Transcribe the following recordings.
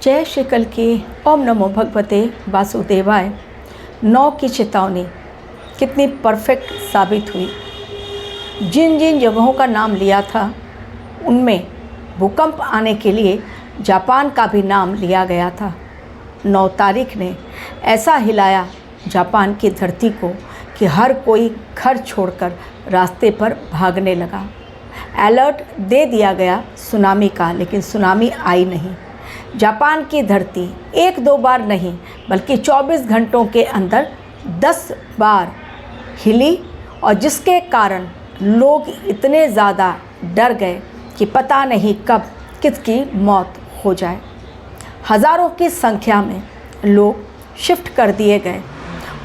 जय श्री कल की। ओम नमो भगवते वासुदेवाय। 9 की चेतावनी कितनी परफेक्ट साबित हुई। जिन जिन जगहों का नाम लिया था उनमें भूकंप आने के लिए जापान का भी नाम लिया गया था। 9 तारीख ने ऐसा हिलाया जापान की धरती को कि हर कोई घर छोड़कर रास्ते पर भागने लगा। अलर्ट दे दिया गया सुनामी का, लेकिन सुनामी आई नहीं। जापान की धरती 1-2 बार नहीं बल्कि 24 घंटों के अंदर 10 बार हिली, और जिसके कारण लोग इतने ज़्यादा डर गए कि पता नहीं कब किसकी मौत हो जाए। हज़ारों की संख्या में लोग शिफ्ट कर दिए गए,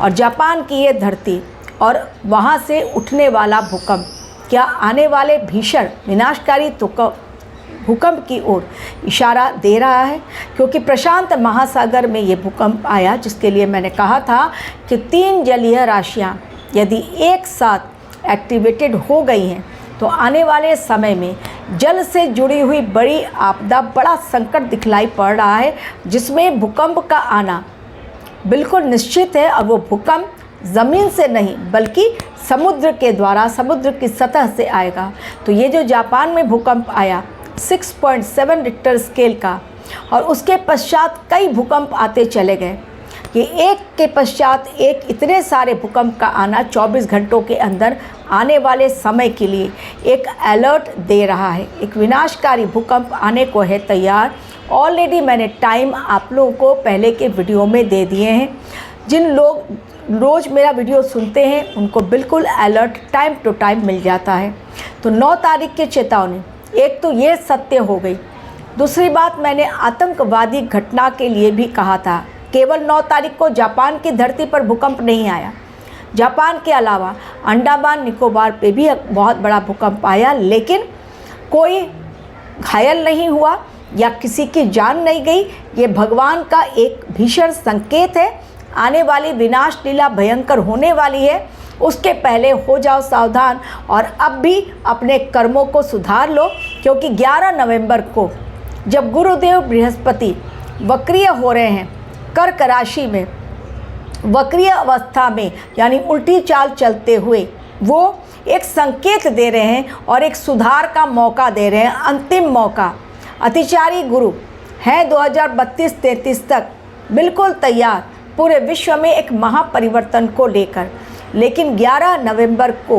और जापान की ये धरती और वहाँ से उठने वाला भूकंप क्या आने वाले भीषण विनाशकारी भूकंप की ओर इशारा दे रहा है, क्योंकि प्रशांत महासागर में ये भूकंप आया, जिसके लिए मैंने कहा था कि 3 जलीय राशियाँ यदि एक साथ एक्टिवेटेड हो गई हैं तो आने वाले समय में जल से जुड़ी हुई बड़ी आपदा, बड़ा संकट दिखलाई पड़ रहा है, जिसमें भूकंप का आना बिल्कुल निश्चित है। और वो भूकंप ज़मीन से नहीं बल्कि समुद्र के द्वारा, समुद्र की सतह से आएगा। तो ये जो जापान में भूकंप आया 6.7 रिक्टर स्केल का, और उसके पश्चात कई भूकंप आते चले गए, ये एक के पश्चात एक इतने सारे भूकंप का आना 24 घंटों के अंदर आने वाले समय के लिए एक अलर्ट दे रहा है। एक विनाशकारी भूकंप आने को है तैयार। ऑलरेडी मैंने टाइम आप लोगों को पहले के वीडियो में दे दिए हैं। जिन लोग रोज़ मेरा वीडियो सुनते हैं उनको बिल्कुल अलर्ट टाइम टू टाइम मिल जाता है। तो 9 तारीख की चेतावनी, एक तो ये सत्य हो गई। दूसरी बात, मैंने आतंकवादी घटना के लिए भी कहा था। केवल 9 तारीख को जापान की धरती पर भूकंप नहीं आया, जापान के अलावा अंडमान निकोबार पे भी बहुत बड़ा भूकंप आया, लेकिन कोई घायल नहीं हुआ या किसी की जान नहीं गई। ये भगवान का एक भीषण संकेत है। आने वाली विनाश लीला भयंकर होने वाली है, उसके पहले हो जाओ सावधान और अब भी अपने कर्मों को सुधार लो, क्योंकि 11 नवंबर को जब गुरुदेव बृहस्पति वक्रीय हो रहे हैं कर्क राशि में, वक्रीय अवस्था में यानी उल्टी चाल चलते हुए, वो एक संकेत दे रहे हैं और एक सुधार का मौका दे रहे हैं, अंतिम मौका। अतिचारी गुरु हैं 2032-33 तक बिल्कुल तैयार पूरे विश्व में एक महापरिवर्तन को लेकर, लेकिन 11 नवंबर को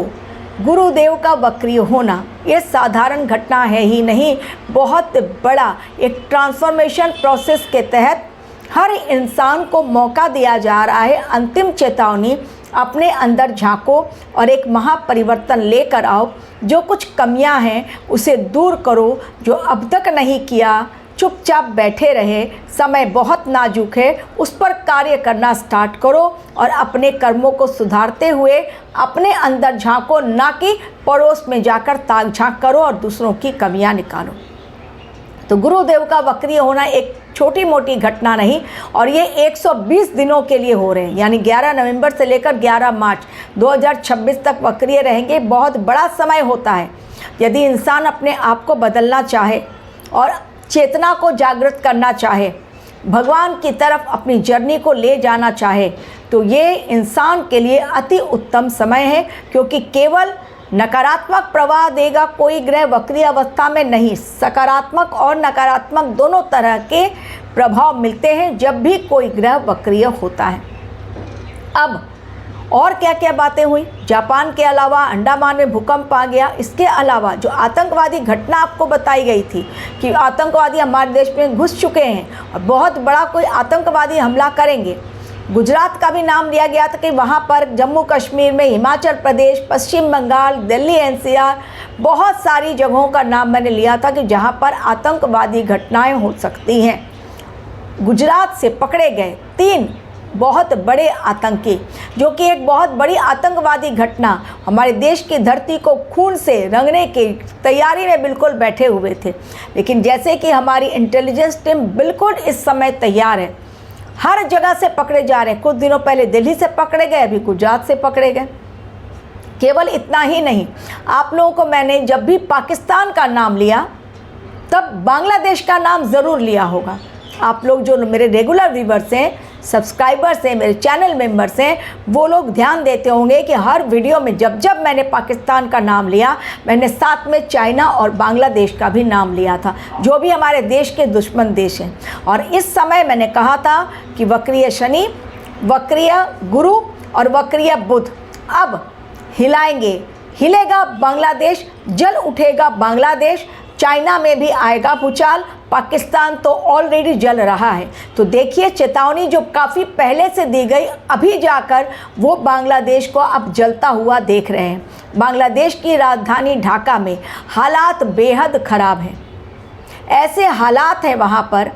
गुरुदेव का वक्रीय होना ये साधारण घटना है ही नहीं, बहुत बड़ा एक ट्रांसफॉर्मेशन प्रोसेस के तहत हर इंसान को मौका दिया जा रहा है। अंतिम चेतावनी, अपने अंदर झांको और एक महापरिवर्तन लेकर आओ। जो कुछ कमियां हैं उसे दूर करो, जो अब तक नहीं किया, चुपचाप बैठे रहे, समय बहुत नाजुक है, उस पर कार्य करना स्टार्ट करो और अपने कर्मों को सुधारते हुए अपने अंदर झांको, ना कि पड़ोस में जाकर ताक झांक करो और दूसरों की कमियां निकालो। तो गुरुदेव का वक्रीय होना एक छोटी मोटी घटना नहीं, और ये 120 दिनों के लिए हो रहे हैं, यानी 11 नवंबर से लेकर 11 मार्च 2026 तक वक्रीय रहेंगे। बहुत बड़ा समय होता है। यदि इंसान अपने आप को बदलना चाहे और चेतना को जागृत करना चाहे, भगवान की तरफ अपनी जर्नी को ले जाना चाहे, तो ये इंसान के लिए अति उत्तम समय है, क्योंकि केवल नकारात्मक प्रवाह देगा कोई ग्रह वक्रीय अवस्था में नहीं, सकारात्मक और नकारात्मक दोनों तरह के प्रभाव मिलते हैं जब भी कोई ग्रह वक्रीय होता है। अब और क्या क्या बातें हुई, जापान के अलावा अंडमान में भूकंप आ गया। इसके अलावा जो आतंकवादी घटना आपको बताई गई थी कि आतंकवादी हमारे देश में घुस चुके हैं और बहुत बड़ा कोई आतंकवादी हमला करेंगे, गुजरात का भी नाम लिया गया था कि वहाँ पर जम्मू कश्मीर में, हिमाचल प्रदेश, पश्चिम बंगाल, दिल्ली एनसीआर, बहुत सारी जगहों का नाम मैंने लिया था कि जहाँ पर आतंकवादी घटनाएं हो सकती हैं। गुजरात से पकड़े गए 3 बहुत बड़े आतंकी, जो कि एक बहुत बड़ी आतंकवादी घटना, हमारे देश की धरती को खून से रंगने की तैयारी में बिल्कुल बैठे हुए थे। लेकिन जैसे कि हमारी इंटेलिजेंस टीम बिल्कुल इस समय तैयार है, हर जगह से पकड़े जा रहे हैं। कुछ दिनों पहले दिल्ली से पकड़े गए, अभी गुजरात से पकड़े गए। केवल इतना ही नहीं, आप लोगों को मैंने जब भी पाकिस्तान का नाम लिया तब बांग्लादेश का नाम ज़रूर लिया होगा, आप लोग जो मेरे रेगुलर व्यूवर्स हैं, सब्सक्राइबर्स हैं, मेरे चैनल मेंबर्स हैं, वो लोग ध्यान देते होंगे कि हर वीडियो में जब जब मैंने पाकिस्तान का नाम लिया, मैंने साथ में चाइना और बांग्लादेश का भी नाम लिया था, जो भी हमारे देश के दुश्मन देश हैं। और इस समय मैंने कहा था कि वक्रीय शनि, वक्रीय गुरु और वक्रीय बुध अब हिलाएंगे, हिलेगा बांग्लादेश, जल उठेगा बांग्लादेश, चाइना में भी आएगा भूचाल, पाकिस्तान तो ऑलरेडी जल रहा है। तो देखिए, चेतावनी जो काफ़ी पहले से दी गई, अभी जाकर वो बांग्लादेश को अब जलता हुआ देख रहे हैं। बांग्लादेश की राजधानी ढाका में हालात बेहद ख़राब हैं। ऐसे हालात हैं वहाँ पर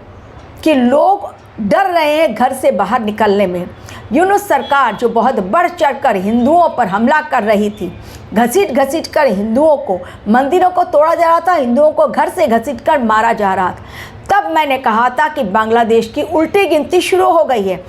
कि लोग डर रहे हैं घर से बाहर निकलने में। यूनुस सरकार जो बहुत बढ़ चढ़कर हिंदुओं पर हमला कर रही थी, घसीट घसीट कर हिंदुओं को, मंदिरों को तोड़ा जा रहा था, हिंदुओं को घर से घसीट कर मारा जा रहा था, तब मैंने कहा था कि बांग्लादेश की उल्टी गिनती शुरू हो गई है।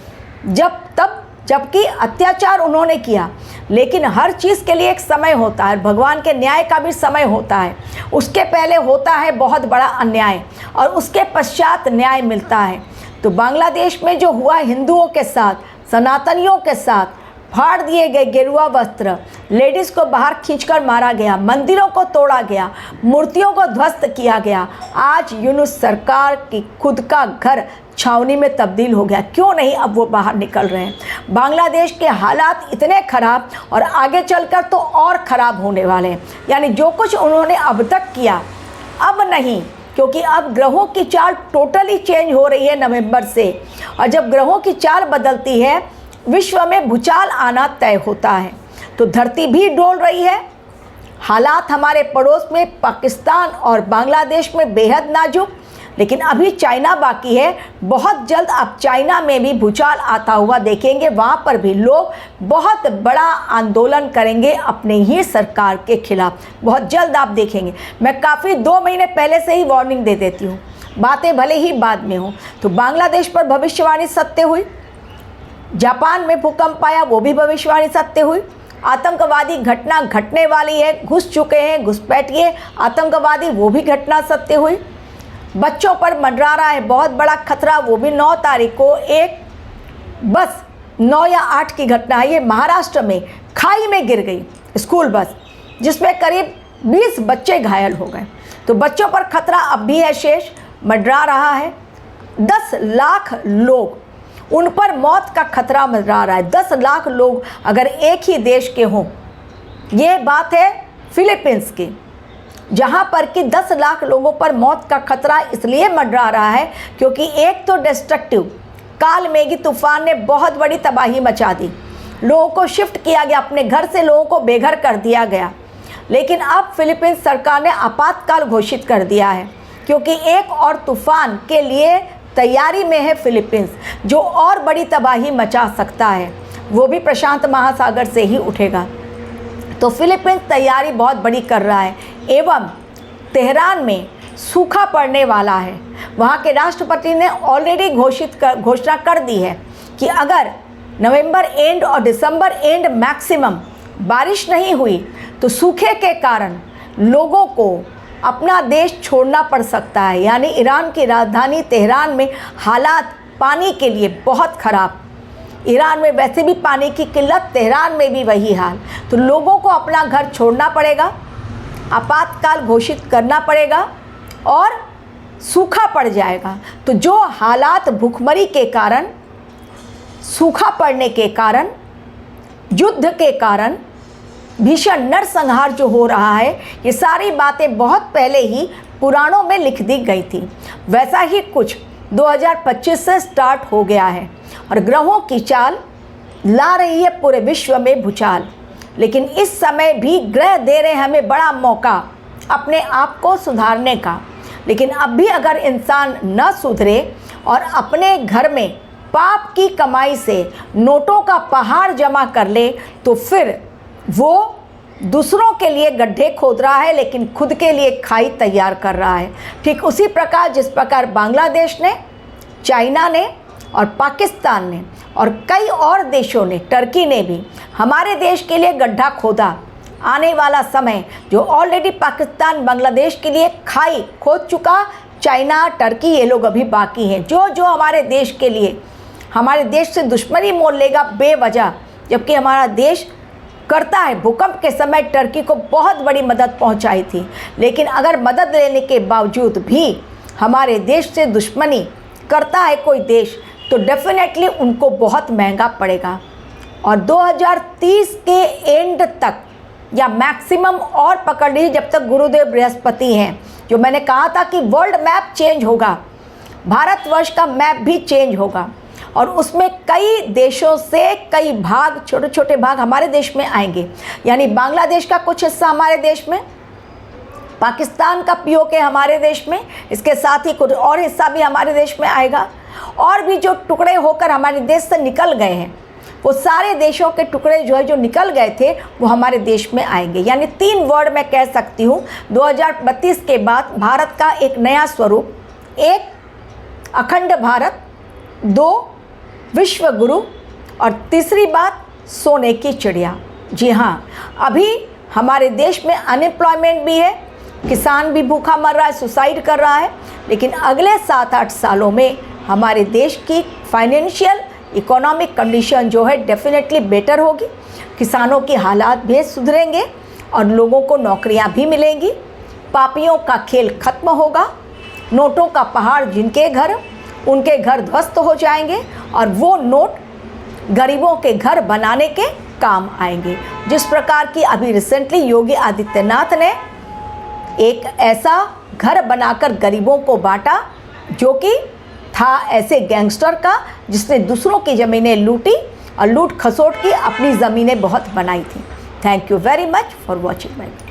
जबकि अत्याचार उन्होंने किया, लेकिन हर चीज़ के लिए एक समय होता है, भगवान के न्याय का भी समय होता है। उसके पहले होता है बहुत बड़ा अन्याय और उसके पश्चात न्याय मिलता है। तो बांग्लादेश में जो हुआ हिंदुओं के साथ, सनातनियों के साथ, फाड़ दिए गए गेरुआ वस्त्र, लेडीज़ को बाहर खींचकर मारा गया, मंदिरों को तोड़ा गया, मूर्तियों को ध्वस्त किया गया। आज यूनुस सरकार की खुद का घर छावनी में तब्दील हो गया। क्यों नहीं अब वो बाहर निकल रहे हैं। बांग्लादेश के हालात इतने ख़राब और आगे चलकर तो और ख़राब होने वाले हैं। यानी जो कुछ उन्होंने अब तक किया, अब नहीं, क्योंकि अब ग्रहों की चाल टोटली चेंज हो रही है नवंबर से, और जब ग्रहों की चाल बदलती है, विश्व में भूचाल आना तय होता है। तो धरती भी डोल रही है। हालात हमारे पड़ोस में पाकिस्तान और बांग्लादेश में बेहद नाजुक, लेकिन अभी चाइना बाकी है। बहुत जल्द आप चाइना में भी भूचाल आता हुआ देखेंगे। वहाँ पर भी लोग बहुत बड़ा आंदोलन करेंगे अपने ही सरकार के खिलाफ, बहुत जल्द आप देखेंगे। मैं काफ़ी 2 महीने पहले से ही वार्निंग दे देती हूँ, बातें भले ही बाद में हो। तो बांग्लादेश पर भविष्यवाणी सत्य हुई, जापान में भूकंप आया, वो भी भविष्यवाणी सत्य हुई। आतंकवादी घटना घटने वाली है, घुस चुके हैं घुसपैठिए आतंकवादी, वो भी घटना सत्य हुई। बच्चों पर मंडरा रहा है बहुत बड़ा खतरा, वो भी 9 तारीख को एक बस 9 या 8 की घटना है। ये महाराष्ट्र में खाई में गिर गई स्कूल बस, जिसमें करीब 20 बच्चे घायल हो गए। तो बच्चों पर खतरा अब भी है शेष, मंडरा रहा है। 10 लाख लोग, उन पर मौत का खतरा मंडरा रहा है। 10 लाख लोग अगर एक ही देश के हों, ये बात है फिलीपींस की, जहाँ पर कि 10 लाख लोगों पर मौत का खतरा इसलिए मंडरा रहा है क्योंकि एक तो डिस्ट्रक्टिव काल मेघी तूफान ने बहुत बड़ी तबाही मचा दी। लोगों को शिफ्ट किया गया, अपने घर से लोगों को बेघर कर दिया गया। लेकिन अब फिलीपींस सरकार ने आपातकाल घोषित कर दिया है, क्योंकि एक और तूफान के लिए तैयारी में है फिलीपींस, जो और बड़ी तबाही मचा सकता है। वो भी प्रशांत महासागर से ही उठेगा। तो फिलीपींस तैयारी बहुत बड़ी कर रहा है। एवं तेहरान में सूखा पड़ने वाला है। वहाँ के राष्ट्रपति ने ऑलरेडी घोषणा कर दी है कि अगर नवंबर एंड और दिसंबर एंड मैक्सिमम बारिश नहीं हुई तो सूखे के कारण लोगों को अपना देश छोड़ना पड़ सकता है। यानी ईरान की राजधानी तेहरान में हालात पानी के लिए बहुत ख़राब। ईरान में वैसे भी पानी की किल्लत, तेहरान में भी वही हाल। तो लोगों को अपना घर छोड़ना पड़ेगा, आपातकाल घोषित करना पड़ेगा और सूखा पड़ जाएगा। तो जो हालात भूखमरी के कारण, सूखा पड़ने के कारण, युद्ध के कारण, भीषण नरसंहार जो हो रहा है, ये सारी बातें बहुत पहले ही पुराणों में लिख दी गई थी। वैसा ही कुछ 2025 से स्टार्ट हो गया है और ग्रहों की चाल ला रही है पूरे विश्व में भूचाल। लेकिन इस समय भी ग्रह दे रहे हैं हमें बड़ा मौका अपने आप को सुधारने का। लेकिन अब भी अगर इंसान न सुधरे और अपने घर में पाप की कमाई से नोटों का पहाड़ जमा कर ले, तो फिर वो दूसरों के लिए गड्ढे खोद रहा है, लेकिन खुद के लिए खाई तैयार कर रहा है। ठीक उसी प्रकार जिस प्रकार बांग्लादेश ने, चाइना ने और पाकिस्तान ने और कई और देशों ने, टर्की ने भी हमारे देश के लिए गड्ढा खोदा। आने वाला समय जो ऑलरेडी पाकिस्तान बांग्लादेश के लिए खाई खोद चुका, चाइना, टर्की, ये लोग अभी बाकी हैं जो जो हमारे देश के लिए, हमारे देश से दुश्मनी मोल लेगा बेवजह, जबकि हमारा देश करता है। भूकंप के समय टर्की को बहुत बड़ी मदद पहुंचाई थी, लेकिन अगर मदद लेने के बावजूद भी हमारे देश से दुश्मनी करता है कोई देश, तो डेफिनेटली उनको बहुत महंगा पड़ेगा। और 2030 के एंड तक या मैक्सिमम और पकड़ लीजिए जब तक गुरुदेव बृहस्पति हैं, जो मैंने कहा था कि वर्ल्ड मैप चेंज होगा, भारतवर्ष का मैप भी चेंज होगा और उसमें कई देशों से कई भाग, छोटे छोटे भाग हमारे देश में आएंगे। यानी बांग्लादेश का कुछ हिस्सा हमारे देश में, पाकिस्तान का पीओके हमारे देश में, इसके साथ ही कुछ और हिस्सा भी हमारे देश में आएगा। और भी जो टुकड़े होकर हमारे देश से निकल गए हैं, वो सारे देशों के टुकड़े जो निकल गए थे वो हमारे देश में आएंगे। यानी 3 वर्ड मैं कह सकती हूँ 2032 के बाद भारत का एक नया स्वरूप, 1 अखंड भारत, 2 विश्व गुरु और तीसरी बात सोने की चिड़िया। जी हाँ, अभी हमारे देश में अनएम्प्लॉयमेंट भी है, किसान भी भूखा मर रहा है, सुसाइड कर रहा है, लेकिन अगले 7-8 सालों में हमारे देश की फाइनेंशियल इकोनॉमिक कंडीशन जो है डेफिनेटली बेटर होगी, किसानों की हालात भी सुधरेंगे और लोगों को नौकरियां भी मिलेंगी, पापियों का खेल खत्म होगा, नोटों का पहाड़ जिनके घर, उनके घर ध्वस्त हो जाएंगे और वो नोट गरीबों के घर बनाने के काम आएंगे। जिस प्रकार की अभी रिसेंटली योगी आदित्यनाथ ने एक ऐसा घर बनाकर गरीबों को बांटा जो कि था ऐसे गैंगस्टर का जिसने दूसरों की ज़मीनें लूटी और लूट खसोट की अपनी ज़मीनें बहुत बनाई थी। Thank you very much for watching my video.